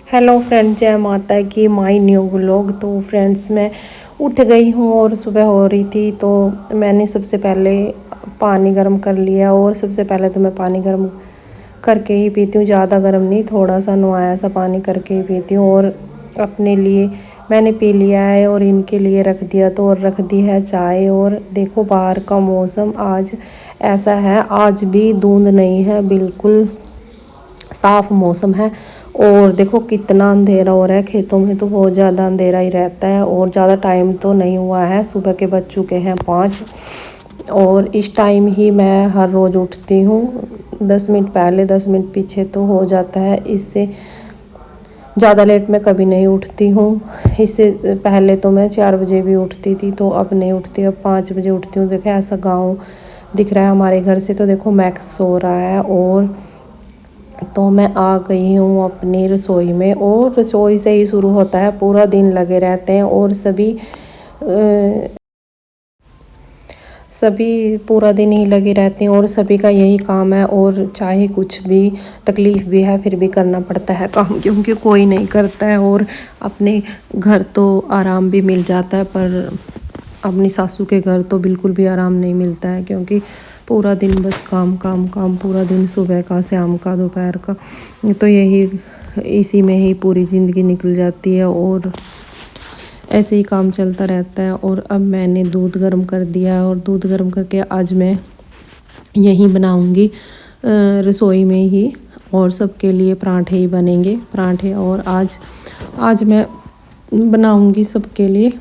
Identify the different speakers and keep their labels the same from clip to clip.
Speaker 1: Hello friends, जय माता की माई न्यू व्लॉग। तो फ्रेंड्स मैं उठ गई हूँ और सुबह हो रही थी, तो मैंने सबसे पहले पानी गर्म कर लिया। और सबसे पहले तो मैं पानी गर्म करके ही पीती हूँ, ज़्यादा गर्म नहीं, थोड़ा सा नवाया सा पानी करके ही पीती हूँ। और अपने लिए मैंने पी लिया है और इनके लिए रख दिया, तो और रख दी है चाय। और देखो बाहर का मौसम आज ऐसा है, आज भी धुंध नहीं है, बिल्कुल साफ मौसम है। और देखो कितना अंधेरा हो रहा है, खेतों में तो बहुत ज़्यादा अंधेरा ही रहता है। और ज़्यादा टाइम तो नहीं हुआ है, सुबह के बज चुके हैं 5। और इस टाइम ही मैं हर रोज़ उठती हूँ, 10 मिनट पहले 10 मिनट पीछे तो हो जाता है, इससे ज़्यादा लेट मैं कभी नहीं उठती हूँ। इससे पहले तो मैं 4 बजे भी उठती थी, तो अब नहीं उठती, अब 5 बजे उठती हूँ। देखो ऐसा गाँव दिख रहा है हमारे घर से, तो देखो मैक्स सो रहा है। और तो मैं आ गई हूँ अपनी रसोई में, और रसोई से ही शुरू होता है, पूरा दिन लगे रहते हैं। और सभी पूरा दिन ही लगे रहते हैं, और सभी का यही काम है। और चाहे कुछ भी तकलीफ़ भी है, फिर भी करना पड़ता है काम, क्योंकि कोई नहीं करता है। और अपने घर तो आराम भी मिल जाता है, पर अपनी सासू के घर तो बिल्कुल भी आराम नहीं मिलता है, क्योंकि पूरा दिन बस काम काम काम, पूरा दिन, सुबह का, शाम का, दोपहर का, तो इसी में ही पूरी ज़िंदगी निकल जाती है। और ऐसे ही काम चलता रहता है। और अब मैंने दूध गर्म कर दिया, और दूध गर्म करके आज मैं यहीं बनाऊंगी रसोई में ही, और सबके लिए पराठे ही बनेंगे, पराठे। और आज मैं बनाऊंगी सबके लिए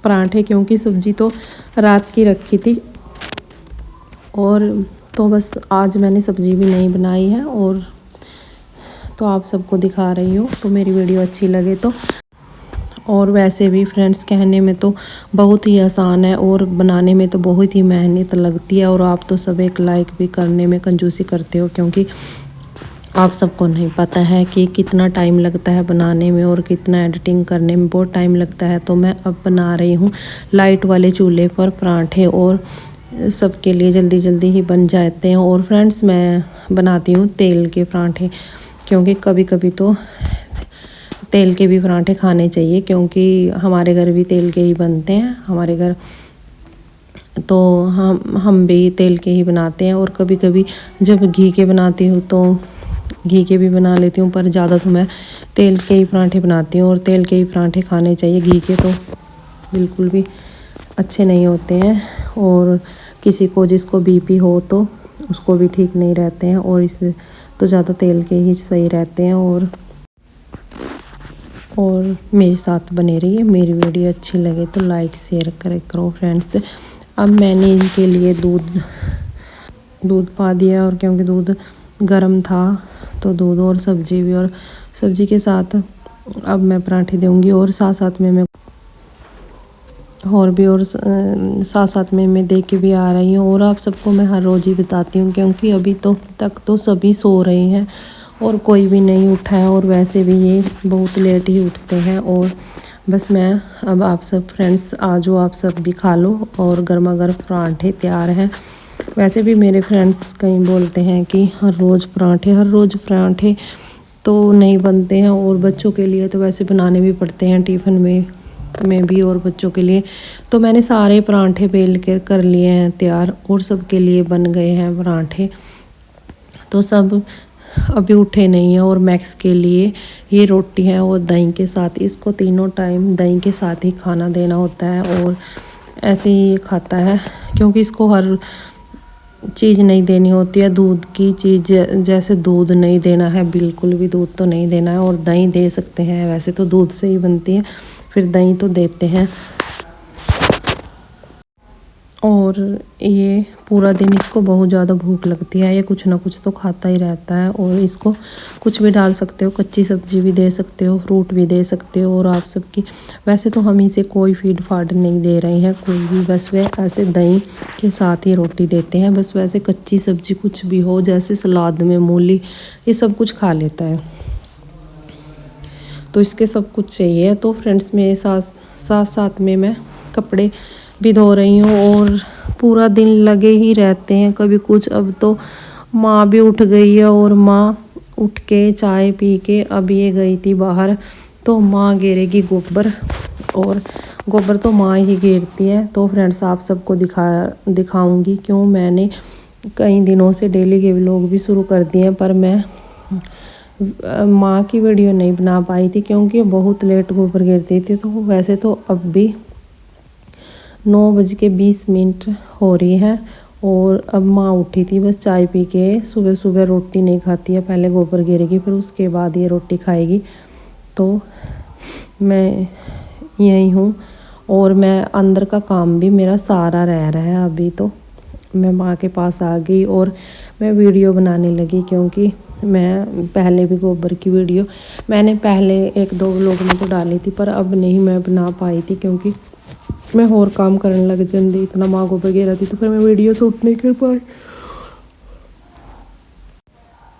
Speaker 1: पराठे, क्योंकि सब्ज़ी तो रात की रखी थी। और तो बस आज मैंने सब्ज़ी भी नहीं बनाई है, और तो आप सबको दिखा रही हूँ। तो मेरी वीडियो अच्छी लगे तो, और वैसे भी फ्रेंड्स कहने में तो बहुत ही आसान है, और बनाने में तो बहुत ही मेहनत लगती है। और आप तो सब एक लाइक भी करने में कंजूसी करते हो, क्योंकि आप सबको नहीं पता है कि कितना टाइम लगता है बनाने में, और कितना एडिटिंग करने में बहुत टाइम लगता है। तो मैं अब बना रही हूँ लाइट वाले चूल्हे पर पराठे, और सबके लिए जल्दी जल्दी ही बन जाते हैं। और फ्रेंड्स मैं बनाती हूँ तेल के पराठे, क्योंकि कभी कभी तो तेल के भी पराठे खाने चाहिए, क्योंकि हमारे घर भी तेल के ही बनते हैं, हमारे घर तो हम भी तेल के ही बनाते हैं। और कभी कभी जब घी के बनाती हूँ तो घी के भी बना लेती हूँ, पर ज़्यादा तो मैं तेल के ही पराठे बनाती हूँ। और तेल के ही पराठे खाने चाहिए, घी के तो बिल्कुल भी अच्छे नहीं होते हैं। और किसी को जिसको बीपी हो तो उसको भी ठीक नहीं रहते हैं, और इससे तो ज़्यादा तेल के ही सही रहते हैं। और मेरे साथ बने रहिए, मेरी वीडियो अच्छी लगे तो लाइक शेयर करो फ्रेंड्स। अब मैंने इनके लिए दूध पा दिया, और क्योंकि दूध गर्म था तो दूध और सब्जी भी, और सब्जी के साथ अब मैं पराठे दूंगी। और साथ साथ में मैं दे के भी आ रही हूँ। और आप सबको मैं हर रोज़ ही बताती हूँ, क्योंकि अभी तो तक तो सभी सो रहे हैं और कोई भी नहीं उठा है, और वैसे भी ये बहुत लेट ही उठते हैं। और बस मैं अब आप सब फ्रेंड्स आ जाओ, आप सब भी खा लो, और गर्मा गर्म पराठे तैयार हैं। वैसे भी मेरे फ्रेंड्स कहीं बोलते हैं कि हर रोज़ पराठे तो नहीं बनते हैं, और बच्चों के लिए तो वैसे बनाने भी पड़ते हैं, टिफ़िन में भी, और बच्चों के लिए। तो मैंने सारे पराठे बेल कर लिए हैं तैयार, और सबके लिए बन गए हैं पराठे। तो सब अभी उठे नहीं हैं। और मैक्स के लिए ये रोटी है, और दही के साथ, इसको तीनों टाइम दही के साथ ही खाना देना होता है। और ऐसे ही ये खाता है, क्योंकि इसको हर चीज़ नहीं देनी होती है, दूध की चीज़ जैसे दूध नहीं देना है, बिल्कुल भी दूध तो नहीं देना है। और दही दे सकते हैं, वैसे तो दूध से ही बनती है, फिर दही तो देते हैं। और ये पूरा दिन इसको बहुत ज़्यादा भूख लगती है, ये कुछ ना कुछ तो खाता ही रहता है। और इसको कुछ भी डाल सकते हो, कच्ची सब्जी भी दे सकते हो, फ्रूट भी दे सकते हो। और आप सबकी वैसे तो हम इसे कोई फीड फाड नहीं दे रहे हैं कोई भी, बस वे ऐसे दही के साथ ही रोटी देते हैं। बस वैसे कच्ची सब्जी कुछ भी हो, जैसे सलाद में मूली, ये सब कुछ खा लेता है, तो इसके सब कुछ चाहिए। तो फ्रेंड्स मेरे साथ में मैं कपड़े भी धो रही हूँ, और पूरा दिन लगे ही रहते हैं कभी कुछ। अब तो माँ भी उठ गई है, और माँ उठ के चाय पी के अब ये गई थी बाहर। तो माँ घेरेगी गोबर, और गोबर तो माँ ही घेरती है। तो फ्रेंड्स आप सबको दिखाऊंगी क्यों मैंने कई दिनों से डेली के व्लॉग भी शुरू कर दिए हैं, पर मैं माँ की वीडियो नहीं बना पाई थी क्योंकि बहुत लेट गोबर गिरती थी। तो वैसे तो अब भी 9:20 हो रही है और अब माँ उठी थी बस चाय पी के। सुबह सुबह रोटी नहीं खाती है, पहले गोबर गिरेगी फिर उसके बाद ये रोटी खाएगी। तो मैं यही हूँ और मैं अंदर का काम भी मेरा सारा रह रहा है। अभी तो मैं माँ के पास आ गई और मैं वीडियो बनाने लगी क्योंकि मैं पहले भी गोबर की वीडियो मैंने पहले 1-2 व्लॉग में तो डाली थी, पर अब नहीं मैं बना पाई थी क्योंकि मैं और काम करने लग जाती। इतना माँ गोबर गिरा थी तो फिर मैं वीडियो शूट नहीं कर पाई।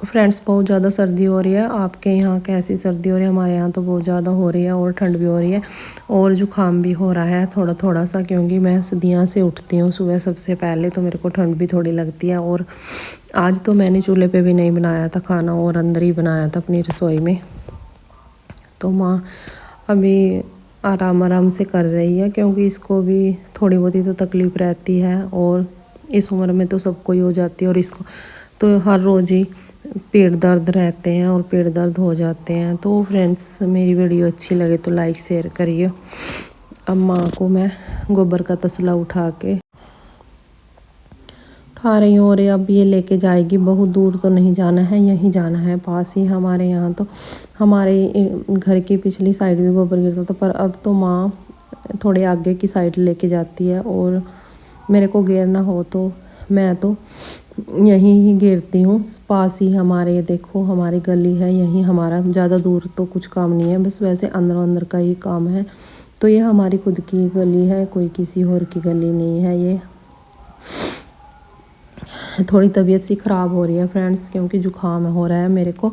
Speaker 1: फ्रेंड्स बहुत ज़्यादा सर्दी हो रही है। आपके यहाँ कैसी सर्दी हो रही है? हमारे यहाँ तो बहुत ज़्यादा हो रही है और ठंड भी हो रही है और जुकाम भी हो रहा है थोड़ा थोड़ा सा, क्योंकि मैं सर्दियों से उठती हूँ सुबह सबसे पहले, तो मेरे को ठंड भी थोड़ी लगती है। और आज तो मैंने चूल्हे पे भी नहीं बनाया था खाना और अंदर ही बनाया था अपनी रसोई में। तो माँ अभी आराम आराम से कर रही है क्योंकि इसको भी थोड़ी बहुत ही तो तकलीफ़ रहती है और इस उम्र में तो सबको ही हो जाती है। और इसको तो हर रोज़ ही पेट दर्द रहते हैं और पेट दर्द हो जाते हैं। तो फ्रेंड्स मेरी वीडियो अच्छी लगे तो लाइक शेयर करिए। अब माँ को मैं गोबर का तसला उठा रही हूँ और अब ये लेके जाएगी। बहुत दूर तो नहीं जाना है, यहीं जाना है पास ही हमारे यहाँ। तो हमारे घर की पिछली साइड भी गोबर गिरता था, पर अब तो माँ थोड़े आगे की साइड लेके जाती है और मेरे को घेरना हो तो मैं तो यहीं ही घेरती हूँ। पास ही हमारे देखो हमारी गली है, यहीं हमारा ज़्यादा दूर तो कुछ काम नहीं है, बस वैसे अंदर अंदर का ही काम है। तो ये हमारी खुद की गली है, कोई किसी और की गली नहीं है। ये थोड़ी तबीयत सी ख़राब हो रही है फ्रेंड्स क्योंकि जुकाम हो रहा है मेरे को,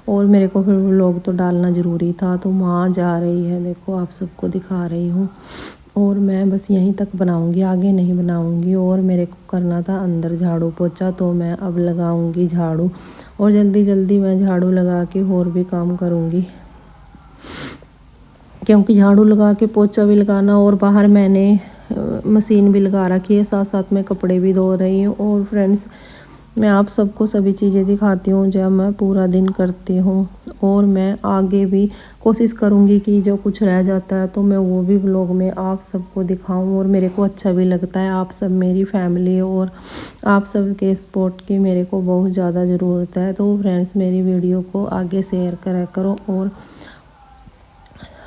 Speaker 1: और मेरे को फिर व्लॉग तो डालना ज़रूरी था। तो माँ जा रही है, देखो आप सबको दिखा रही हूँ, और मैं बस यहीं तक बनाऊंगी, आगे नहीं बनाऊंगी। और मेरे को करना था अंदर झाड़ू पोछा, तो मैं अब लगाऊंगी झाड़ू और जल्दी जल्दी मैं झाड़ू लगा के और भी काम करूंगी क्योंकि झाड़ू लगा के पोछा भी लगाना और बाहर मैंने मशीन भी लगा रखी है, साथ साथ में कपड़े भी धो रही हूँ। और फ्रेंड्स मैं आप सबको सभी चीज़ें दिखाती हूँ जब मैं पूरा दिन करती हूँ, और मैं आगे भी कोशिश करूँगी कि जो कुछ रह जाता है तो मैं वो भी व्लॉग में आप सबको दिखाऊँ। और मेरे को अच्छा भी लगता है, आप सब मेरी फैमिली और आप सब के सपोर्ट की मेरे को बहुत ज़्यादा ज़रूरत है। तो फ्रेंड्स मेरी वीडियो को आगे शेयर करा करो और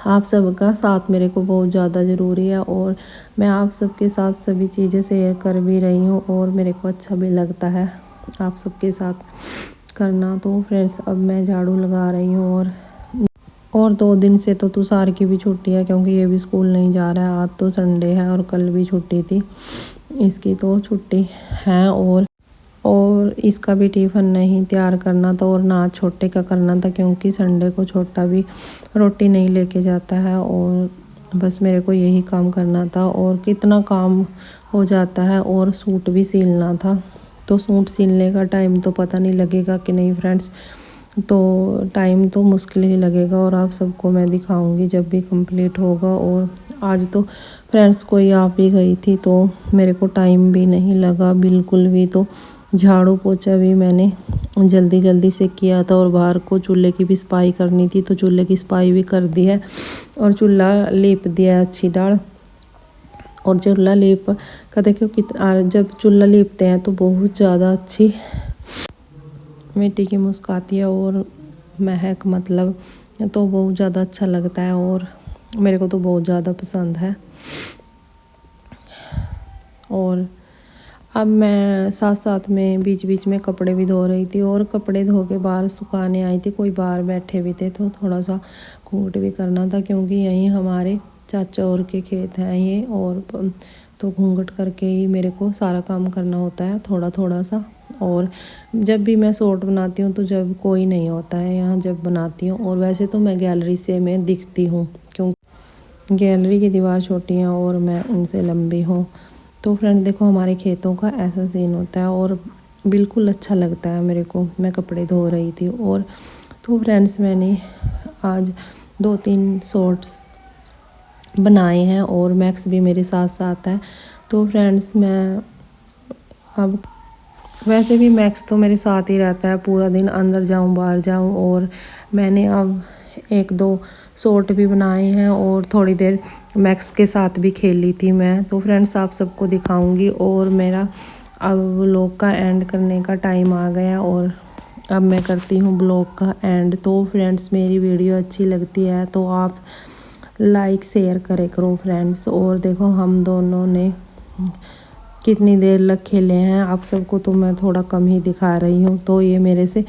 Speaker 1: आप सबका साथ मेरे को बहुत ज़्यादा ज़रूरी है। और मैं आप सबके साथ सभी चीज़ें शेयर कर भी रही हूँ और मेरे को अच्छा भी लगता है आप सबके साथ करना। तो फ्रेंड्स अब मैं झाड़ू लगा रही हूँ और 2 दिन से तो तुषार की भी छुट्टी है क्योंकि ये भी स्कूल नहीं जा रहा है। आज तो संडे है और कल भी छुट्टी थी, इसकी तो छुट्टी है। और इसका भी टिफ़िन नहीं तैयार करना था और ना छोटे का करना था क्योंकि संडे को छोटा भी रोटी नहीं लेके जाता है। और बस मेरे को यही काम करना था और कितना काम हो जाता है। और सूट भी सिलना था, तो सूट सिलने का टाइम तो पता नहीं लगेगा कि नहीं फ्रेंड्स, तो टाइम तो मुश्किल ही लगेगा और आप सबको मैं दिखाऊंगी जब भी कंप्लीट होगा। और आज तो फ्रेंड्स कोई आप ही गई थी तो मेरे को टाइम भी नहीं लगा बिल्कुल भी। तो झाड़ू पोछा भी मैंने जल्दी जल्दी से किया था और बाहर को चूल्हे की भी सफाई करनी थी, तो चूल्हे की सफाई भी कर दी है और चूल्हा लीप दिया है अच्छी डाल। और चूल्हा लीप का देखो कितना, जब चूल्हा लीपते हैं तो बहुत ज़्यादा अच्छी मिट्टी की मुस्क आती है और महक मतलब तो बहुत ज़्यादा अच्छा लगता है और मेरे को तो बहुत ज़्यादा पसंद है। और अब मैं साथ साथ में बीच बीच में कपड़े भी धो रही थी और कपड़े धो के बाहर सुखाने आई थी, कोई बाहर बैठे भी थे तो थोड़ा सा घूंघट भी करना था क्योंकि यहीं हमारे चाचा और के खेत हैं ये, और तो घूंघट करके ही मेरे को सारा काम करना होता है थोड़ा थोड़ा सा। और जब भी मैं शॉर्ट बनाती हूँ तो जब कोई नहीं होता है यहाँ जब बनाती हूँ, और वैसे तो मैं गैलरी से मैं दिखती हूँ क्योंकि गैलरी की दीवार छोटी है और मैं उनसे लंबी हूँ। तो फ्रेंड देखो हमारे खेतों का ऐसा सीन होता है और बिल्कुल अच्छा लगता है मेरे को। मैं कपड़े धो रही थी और तो फ्रेंड्स मैंने आज 2-3 शॉर्ट्स बनाए हैं और मैक्स भी मेरे साथ साथ है। तो फ्रेंड्स मैं अब वैसे भी मैक्स तो मेरे साथ ही रहता है पूरा दिन, अंदर जाऊं बाहर जाऊं। और मैंने अब 1-2 शॉर्ट भी बनाए हैं और थोड़ी देर मैक्स के साथ भी खेल ली थी मैं। तो फ्रेंड्स आप सबको दिखाऊंगी और मेरा अब व्लॉग का एंड करने का टाइम आ गया और अब मैं करती हूँ ब्लॉग का एंड। तो फ्रेंड्स मेरी वीडियो अच्छी लगती है तो आप लाइक शेयर करे करो फ्रेंड्स। और देखो हम दोनों ने कितनी देर लग खेले हैं, आप सबको तो मैं थोड़ा कम ही दिखा रही हूँ। तो ये मेरे से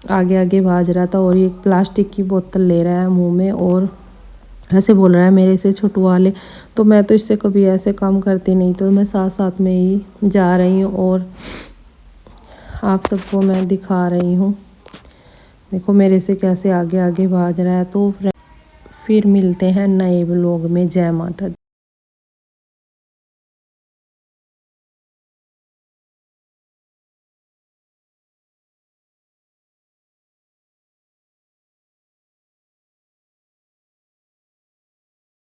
Speaker 1: आगे आगे भाज रहा था और ये प्लास्टिक की बोतल ले रहा है मुंह में और ऐसे बोल रहा है मेरे से छुटवा ले। तो मैं तो इससे कभी ऐसे काम करती नहीं, तो मैं साथ साथ में ही जा रही हूँ और आप सबको मैं दिखा रही हूँ। देखो मेरे से कैसे आगे आगे भाज रहा है। तो फिर मिलते हैं नए व्लॉग में। जय माता दी।